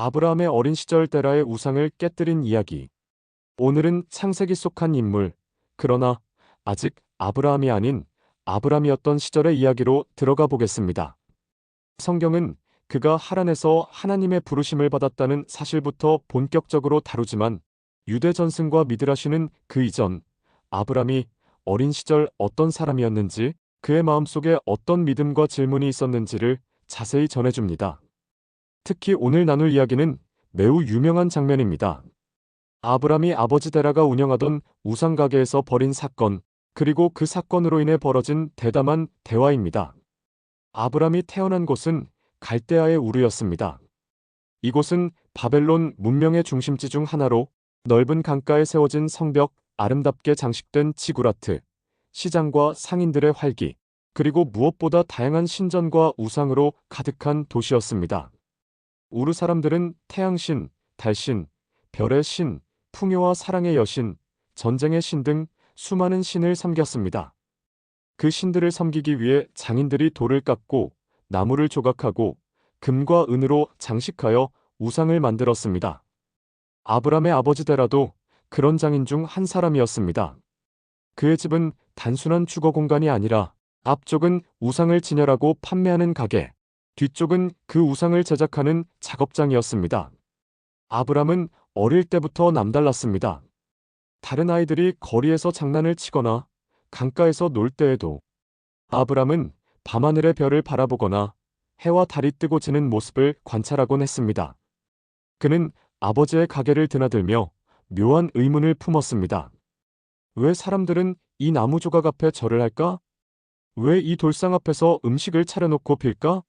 아브라함의 어린 시절 데라의 우상을 깨뜨린 이야기. 오늘은 창세기 속 한 인물, 그러나 아직 아브라함이 아닌 아브람이었던 시절의 이야기로 들어가 보겠습니다. 성경은 그가 하란에서 하나님의 부르심을 받았다는 사실부터 본격적으로 다루지만 유대 전승과 미드라시는 그 이전 아브람이 어린 시절 어떤 사람이었는지, 그의 마음속에 어떤 믿음과 질문이 있었는지를 자세히 전해줍니다. 특히 오늘 나눌 이야기는 매우 유명한 장면입니다. 아브람이 아버지 데라가 운영하던 우상 가게에서 벌인 사건, 그리고 그 사건으로 인해 벌어진 대담한 대화입니다. 아브람이 태어난 곳은 갈대아의 우르였습니다. 이곳은 바벨론 문명의 중심지 중 하나로 넓은 강가에 세워진 성벽, 아름답게 장식된 지구라트, 시장과 상인들의 활기, 그리고 무엇보다 다양한 신전과 우상으로 가득한 도시였습니다. 우르 사람들은 태양신, 달신, 별의 신, 풍요와 사랑의 여신, 전쟁의 신 등 수많은 신을 섬겼습니다. 그 신들을 섬기기 위해 장인들이 돌을 깎고 나무를 조각하고 금과 은으로 장식하여 우상을 만들었습니다. 아브람의 아버지 데라도 그런 장인 중 한 사람이었습니다. 그의 집은 단순한 주거 공간이 아니라 앞쪽은 우상을 진열하고 판매하는 가게, 뒤쪽은 그 우상을 제작하는 작업장이었습니다. 아브람은 어릴 때부터 남달랐습니다. 다른 아이들이 거리에서 장난을 치거나 강가에서 놀 때에도 아브람은 밤하늘의 별을 바라보거나 해와 달이 뜨고 지는 모습을 관찰하곤 했습니다. 그는 아버지의 가게를 드나들며 묘한 의문을 품었습니다. 왜 사람들은 이 나무 조각 앞에 절을 할까? 왜 이 돌상 앞에서 음식을 차려놓고 빌까?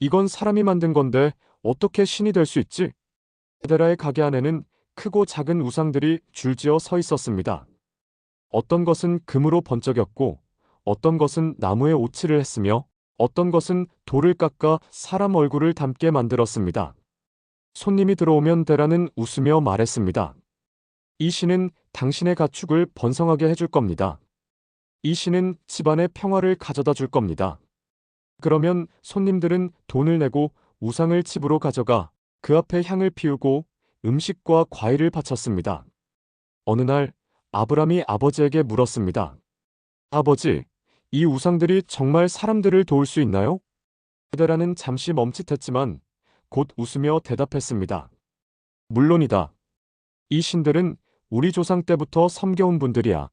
이건 사람이 만든 건데 어떻게 신이 될 수 있지? 데라의 가게 안에는 크고 작은 우상들이 줄지어 서 있었습니다. 어떤 것은 금으로 번쩍였고, 어떤 것은 나무에 오칠을 했으며, 어떤 것은 돌을 깎아 사람 얼굴을 닮게 만들었습니다. 손님이 들어오면 데라는 웃으며 말했습니다. 이 신은 당신의 가축을 번성하게 해줄 겁니다. 이 신은 집안의 평화를 가져다 줄 겁니다. 그러면 손님들은 돈을 내고 우상을 집으로 가져가 그 앞에 향을 피우고 음식과 과일을 바쳤습니다. 어느 날 아브람이 아버지에게 물었습니다. 아버지, 이 우상들이 정말 사람들을 도울 수 있나요? 데라는 잠시 멈칫했지만 곧 웃으며 대답했습니다. 물론이다. 이 신들은 우리 조상 때부터 섬겨온 분들이야.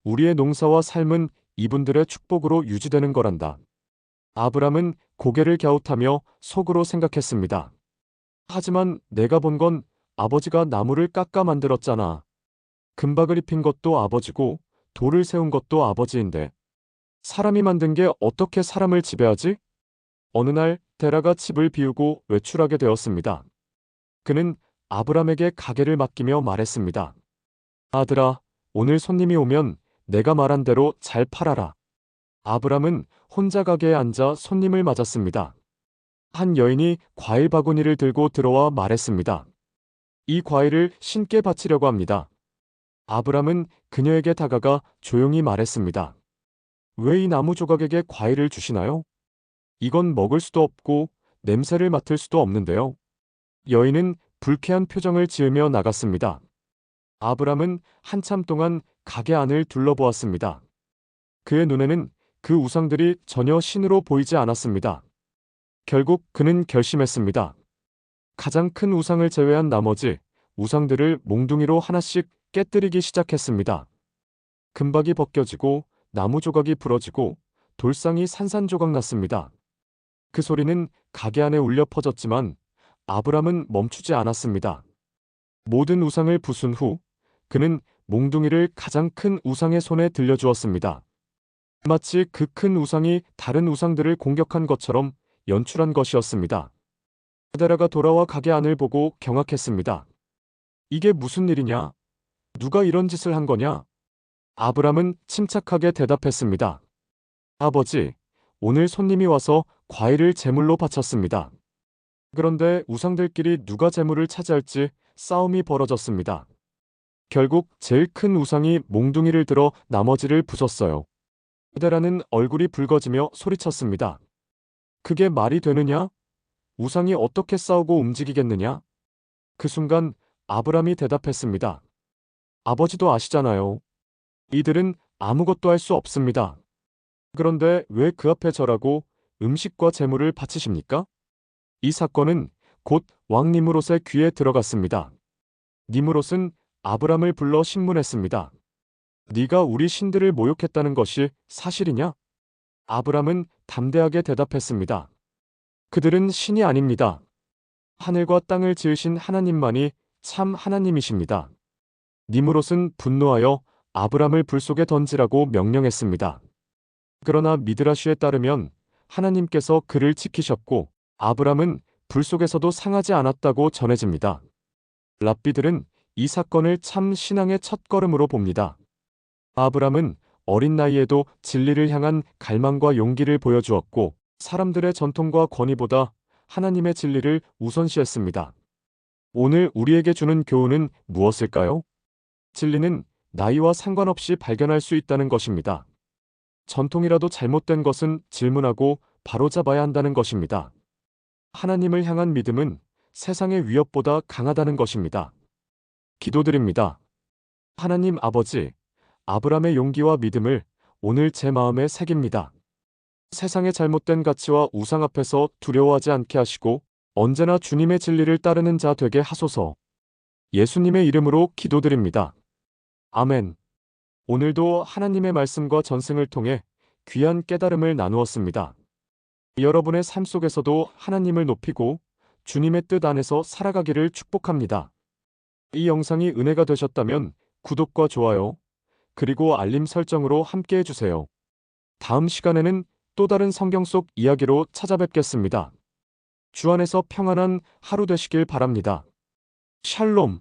우리의 농사와 삶은 이분들의 축복으로 유지되는 거란다. 아브람은 고개를 갸웃하며 속으로 생각했습니다. 하지만 내가 본 건 아버지가 나무를 깎아 만들었잖아. 금박을 입힌 것도 아버지고 돌을 세운 것도 아버지인데 사람이 만든 게 어떻게 사람을 지배하지? 어느 날 데라가 집을 비우고 외출하게 되었습니다. 그는 아브람에게 가게를 맡기며 말했습니다. 아들아, 오늘 손님이 오면 내가 말한 대로 잘 팔아라. 아브람은 혼자 가게에 앉아 손님을 맞았습니다. 한 여인이 과일 바구니를 들고 들어와 말했습니다. 이 과일을 신께 바치려고 합니다. 아브람은 그녀에게 다가가 조용히 말했습니다. 왜 이 나무 조각에게 과일을 주시나요? 이건 먹을 수도 없고 냄새를 맡을 수도 없는데요. 여인은 불쾌한 표정을 지으며 나갔습니다. 아브람은 한참 동안 가게 안을 둘러보았습니다. 그의 눈에는 그 우상들이 전혀 신으로 보이지 않았습니다. 결국 그는 결심했습니다. 가장 큰 우상을 제외한 나머지 우상들을 몽둥이로 하나씩 깨뜨리기 시작했습니다. 금박이 벗겨지고 나무 조각이 부러지고 돌상이 산산조각 났습니다. 그 소리는 가게 안에 울려 퍼졌지만 아브람은 멈추지 않았습니다. 모든 우상을 부순 후 그는 몽둥이를 가장 큰 우상의 손에 들려주었습니다. 마치 그 큰 우상이 다른 우상들을 공격한 것처럼 연출한 것이었습니다. 데라가 돌아와 가게 안을 보고 경악했습니다. 이게 무슨 일이냐? 누가 이런 짓을 한 거냐? 아브람은 침착하게 대답했습니다. 아버지, 오늘 손님이 와서 과일을 제물로 바쳤습니다. 그런데 우상들끼리 누가 제물을 차지할지 싸움이 벌어졌습니다. 결국 제일 큰 우상이 몽둥이를 들어 나머지를 부쉈어요. 데라는 얼굴이 붉어지며 소리쳤습니다. 그게 말이 되느냐? 우상이 어떻게 싸우고 움직이겠느냐? 그 순간 아브람이 대답했습니다. 아버지도 아시잖아요. 이들은 아무것도 할 수 없습니다. 그런데 왜 그 앞에 절하고 음식과 제물을 바치십니까? 이 사건은 곧 왕 니므롯의 귀에 들어갔습니다. 니므롯은 아브람을 불러 신문했습니다. 네가 우리 신들을 모욕했다는 것이 사실이냐? 아브람은 담대하게 대답했습니다. 그들은 신이 아닙니다. 하늘과 땅을 지으신 하나님만이 참 하나님이십니다. 니므롯은 분노하여 아브람을 불 속에 던지라고 명령했습니다. 그러나 미드라슈에 따르면 하나님께서 그를 지키셨고 아브람은 불 속에서도 상하지 않았다고 전해집니다. 랍비들은 이 사건을 참 신앙의 첫걸음으로 봅니다. 아브람은 어린 나이에도 진리를 향한 갈망과 용기를 보여주었고 사람들의 전통과 권위보다 하나님의 진리를 우선시했습니다. 오늘 우리에게 주는 교훈은 무엇일까요? 진리는 나이와 상관없이 발견할 수 있다는 것입니다. 전통이라도 잘못된 것은 질문하고 바로잡아야 한다는 것입니다. 하나님을 향한 믿음은 세상의 위협보다 강하다는 것입니다. 기도드립니다. 하나님 아버지, 아브람의 용기와 믿음을 오늘 제 마음에 새깁니다. 세상의 잘못된 가치와 우상 앞에서 두려워하지 않게 하시고 언제나 주님의 진리를 따르는 자 되게 하소서. 예수님의 이름으로 기도드립니다. 아멘. 오늘도 하나님의 말씀과 전승을 통해 귀한 깨달음을 나누었습니다. 여러분의 삶 속에서도 하나님을 높이고 주님의 뜻 안에서 살아가기를 축복합니다. 이 영상이 은혜가 되셨다면 구독과 좋아요, 그리고 알림 설정으로 함께 해주세요. 다음 시간에는 또 다른 성경 속 이야기로 찾아뵙겠습니다. 주 안에서 평안한 하루 되시길 바랍니다. 샬롬.